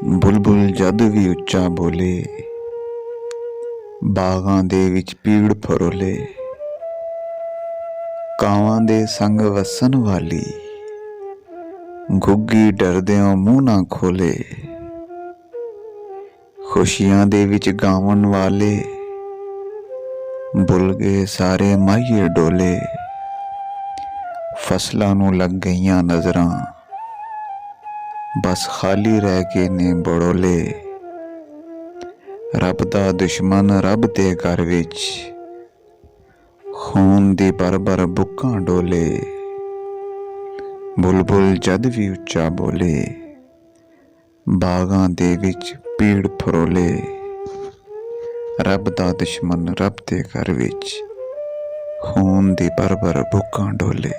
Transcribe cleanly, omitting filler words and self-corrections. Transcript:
ਬੁਲਬੁਲ ਜਦ ਵੀ ਉੱਚਾ ਬੋਲੇ, ਬਾਗਾਂ ਦੇ ਵਿੱਚ ਪੀੜ ਫਰੋਲੇ। ਕਾਵਾਂ ਦੇ ਸੰਗ ਵਸਣ ਵਾਲੀ, ਗੁੱਗੀ ਡਰਦਿਆਂ ਮੂੰਹ ਨਾ ਖੋਲੇ। ਖੁਸ਼ੀਆਂ ਦੇ ਵਿੱਚ ਗਾਵਣ ਵਾਲੇ, ਭੁੱਲ ਗਏ ਸਾਰੇ ਮਾਹੀਏ ਡੋਲੇ। ਫਸਲਾਂ ਨੂੰ ਲੱਗ ਗਈਆਂ ਨਜ਼ਰਾਂ, ਬਸ ਖਾਲੀ ਰਹਿ ਗਏ ਨੇ ਬੜੋਲੇ। ਰੱਬ ਦਾ ਦੁਸ਼ਮਣ ਰੱਬ ਦੇ ਘਰ ਵਿੱਚ, ਖੂਨ ਦੀ ਭਰ-ਭਰ ਬੁੱਕਾਂ ਡੋਲੇ। ਬੁਲਬੁਲ ਜਦ ਵੀ ਉੱਚਾ ਬੋਲੇ, ਬਾਗਾਂ ਦੇ ਵਿੱਚ ਪੀੜ ਫਰੋਲੇ। ਰੱਬ ਦਾ ਦੁਸ਼ਮਣ ਰੱਬ ਦੇ ਘਰ ਵਿੱਚ, ਖੂਨ ਦੀ ਭਰ-ਭਰ ਬੁੱਕਾਂ ਡੋਲੇ।